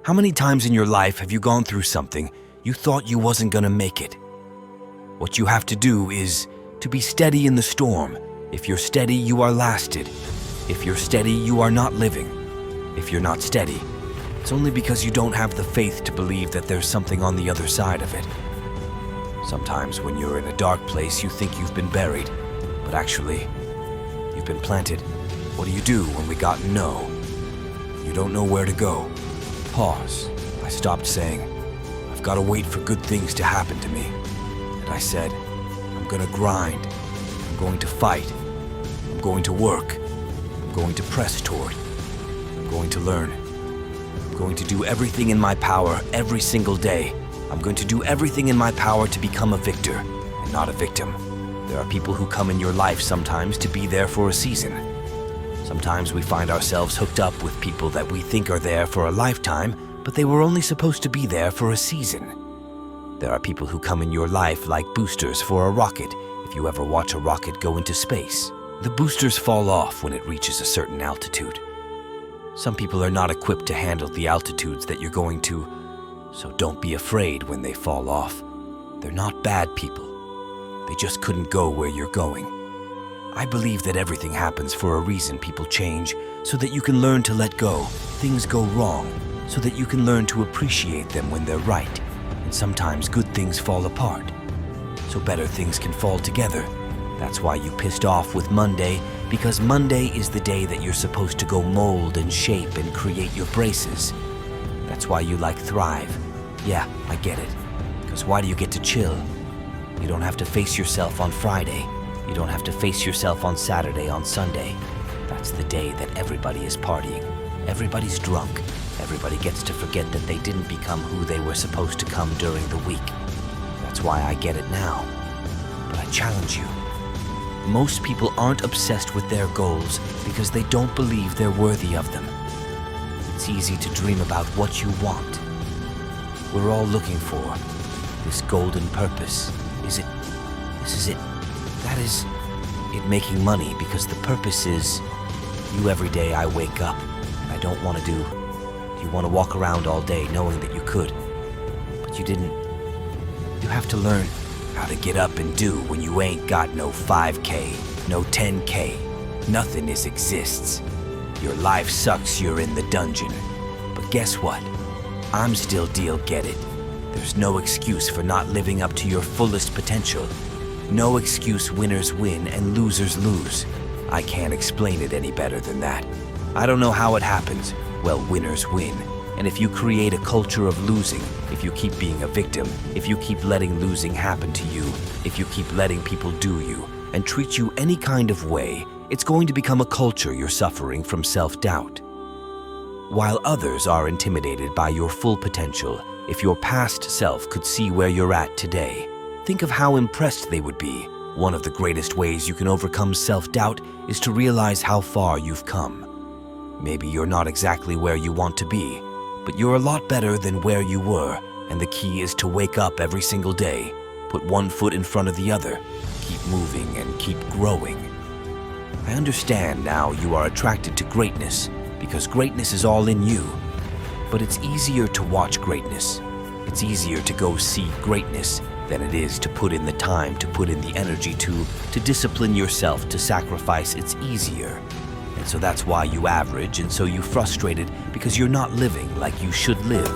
How many times in your life have you gone through something you thought you wasn't gonna make it? What you have to do is to be steady in the storm. If you're steady, you are lasted. If you're steady, you are not living. If you're not steady, it's only because you don't have the faith to believe that there's something on the other side of it. Sometimes when you're in a dark place, you think you've been buried, but actually, you've been planted. What do you do when we got no? You don't know where to go. Pause. I stopped saying, I've got to wait for good things to happen to me. And I said, I'm gonna grind. I'm going to fight. I'm going to work. I'm going to press toward. I'm going to learn. I'm going to do everything in my power every single day. I'm going to do everything in my power to become a victor and not a victim. There are people who come in your life sometimes to be there for a season. Sometimes we find ourselves hooked up with people that we think are there for a lifetime, but they were only supposed to be there for a season. There are people who come in your life like boosters for a rocket. If you ever watch a rocket go into space, the boosters fall off when it reaches a certain altitude. Some people are not equipped to handle the altitudes that you're going to, so don't be afraid when they fall off. They're not bad people. They just couldn't go where you're going. I believe that everything happens for a reason. People change so that you can learn to let go. Things go wrong so that you can learn to appreciate them when they're right. And sometimes good things fall apart, so better things can fall together. That's why you pissed off with Monday, because Monday is the day that you're supposed to go mold and shape and create your braces. That's why you like Thrive. Yeah, I get it. Because why do you get to chill? You don't have to face yourself on Friday. You don't have to face yourself on Saturday, on Sunday. That's the day that everybody is partying. Everybody's drunk. Everybody gets to forget that they didn't become who they were supposed to come during the week. That's why I get it now. But I challenge you. Most people aren't obsessed with their goals because they don't believe they're worthy of them. It's easy to dream about what you want. We're all looking for this golden purpose. This is it. That is it, making money, because the purpose is you. Every day I wake up and I don't want to do. You want to walk around all day knowing that you could, but you didn't. You have to learn how to get up and do when you ain't got no 5K, no 10K. Nothing exists. Your life sucks, you're in the dungeon. But guess what? I'm still deal, get it? There's no excuse for not living up to your fullest potential. No excuse. Winners win and losers lose. I can't explain it any better than that. I don't know how it happens. Well, winners win. And if you create a culture of losing, if you keep being a victim, if you keep letting losing happen to you, if you keep letting people do you and treat you any kind of way, it's going to become a culture. You're suffering from self-doubt. While others are intimidated by your full potential, if your past self could see where you're at today, think of how impressed they would be. One of the greatest ways you can overcome self-doubt is to realize how far you've come. Maybe you're not exactly where you want to be, but you're a lot better than where you were, and the key is to wake up every single day, put one foot in front of the other, keep moving and keep growing. I understand now you are attracted to greatness, because greatness is all in you. But it's easier to watch greatness. It's easier to go see greatness than it is to put in the time, to put in the energy, to discipline yourself, to sacrifice. It's easier. And so that's why you average, and so you frustrated, because you're not living like you should live.